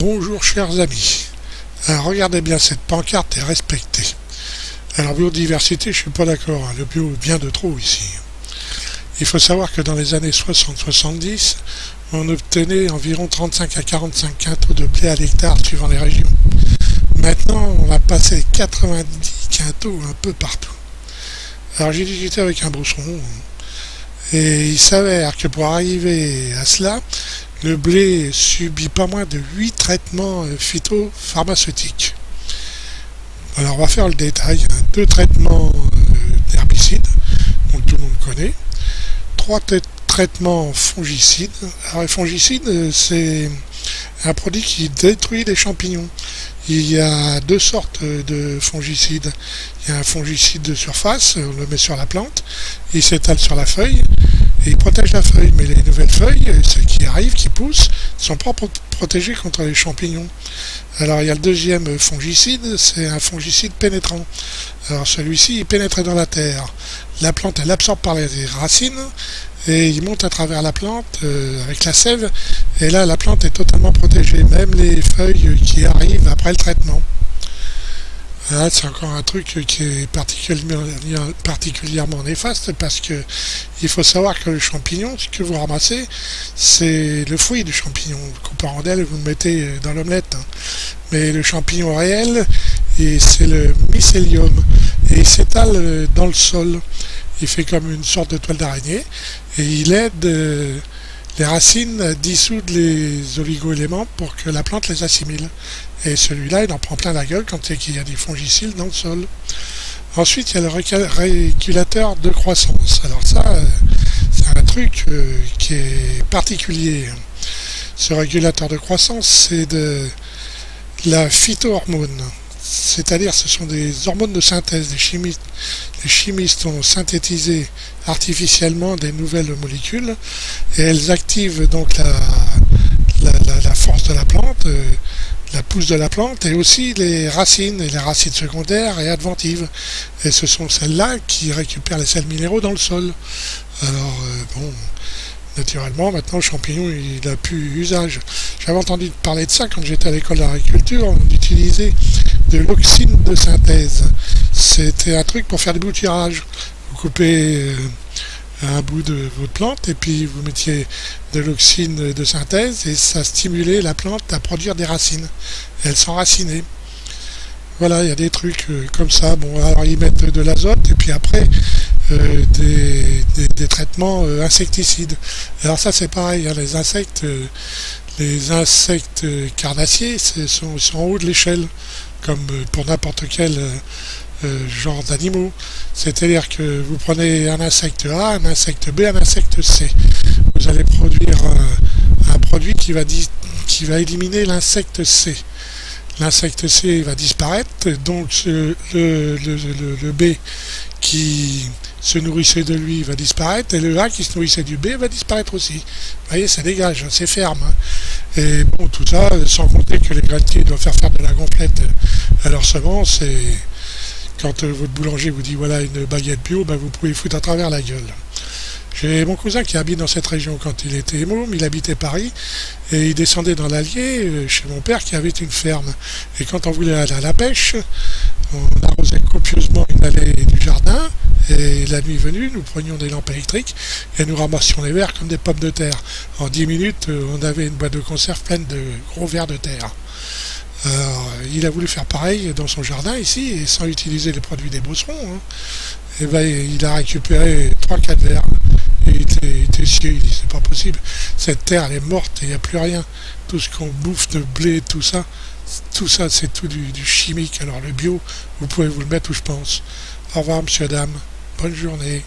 Bonjour chers amis. Alors, regardez bien cette pancarte et respectez. Alors biodiversité, je suis pas d'accord, le bio est bien de trop ici. Il faut savoir que dans les années 60-70, on obtenait environ 35 à 45 quintaux de blé à l'hectare suivant les régions. Maintenant, on va passer 90 quintaux un peu partout. Alors j'ai discuté avec un bosseron et il s'avère que pour arriver à cela, le blé subit pas moins de 8 traitements phytopharmaceutiques. Alors on va faire le détail. 2 traitements d'herbicides, donc tout le monde connaît. 3 traitements fongicides. Alors les fongicides, c'est un produit qui détruit les champignons. Il y a 2 sortes de fongicides. Il y a un fongicide de surface, on le met sur la plante, il s'étale sur la feuille et il protège la feuille. Mais les nouvelles feuilles, celles qui arrivent, qui poussent, ne sont pas protégées contre les champignons. Alors il y a le deuxième fongicide, c'est un fongicide pénétrant. Alors celui-ci, il pénètre dans la terre. La plante, elle absorbe par les racines et il monte à travers la plante avec la sève. Et là, la plante est totalement protégée, même les feuilles qui arrivent après le traitement. Là, c'est encore un truc qui est particulièrement néfaste parce que il faut savoir que le champignon, ce que vous ramassez, c'est le fruit du champignon. Vous coupez en rondelles, vous le mettez dans l'omelette. Mais le champignon réel, c'est le mycélium. Et il s'étale dans le sol. Il fait comme une sorte de toile d'araignée. Et il aide les racines à dissoudre les oligo-éléments pour que la plante les assimile. Et celui-là, il en prend plein la gueule quand il y a des fongicides dans le sol. Ensuite, il y a le régulateur de croissance. Alors ça, c'est un truc qui est particulier. Ce régulateur de croissance, c'est de la phytohormone. C'est-à-dire ce sont des hormones de synthèse. Les chimistes ont synthétisé artificiellement des nouvelles molécules et elles activent donc la force de la plante, la pousse de la plante et aussi les racines secondaires et adventives. Et ce sont celles-là qui récupèrent les sels minéraux dans le sol. Alors naturellement, maintenant le champignon il n'a plus usage. J'avais entendu parler de ça quand j'étais à l'école d'agriculture, on utilisait de l'oxine de synthèse. C'était un truc pour faire du bouturage. Vous coupez un bout de votre plante et puis vous mettiez de l'oxine de synthèse et ça stimulait la plante à produire des racines. Elle s'enracinait. Voilà, il y a des trucs comme ça. Bon, alors ils mettent de l'azote et puis après des traitements insecticides. Alors ça c'est pareil, hein, les insectes carnassiers sont en haut de l'échelle, comme pour n'importe quel genre d'animaux. C'est-à-dire que vous prenez un insecte A, un insecte B, un insecte C. Vous allez produire un produit qui va éliminer l'insecte C. L'insecte C va disparaître, donc le B qui se nourrissait de lui va disparaître, et le A qui se nourrissait du B va disparaître aussi. Vous voyez, ça dégage, c'est ferme. Et bon, tout ça, sans compter que les grainiers doivent faire de la gonflette à leur semence, et quand votre boulanger vous dit voilà une baguette bio, vous pouvez foutre à travers la gueule. J'ai mon cousin qui habite dans cette région quand il était môme, il habitait Paris, et il descendait dans l'Allier chez mon père qui avait une ferme. Et quand on voulait aller à la pêche, on arrosait copieusement une allée du jardin, et la nuit venue, nous prenions des lampes électriques et nous ramassions les vers comme des pommes de terre. En 10 minutes, on avait une boîte de conserve pleine de gros vers de terre. Alors, il a voulu faire pareil dans son jardin ici, et sans utiliser les produits des bosserons. Et il a récupéré 3-4 vers. Il était scié, il dit c'est pas possible. Cette terre elle est morte et il n'y a plus rien. Tout ce qu'on bouffe de blé, tout ça c'est tout du chimique. Alors le bio, vous pouvez vous le mettre où je pense. Au revoir monsieur, dame. Bonne journée.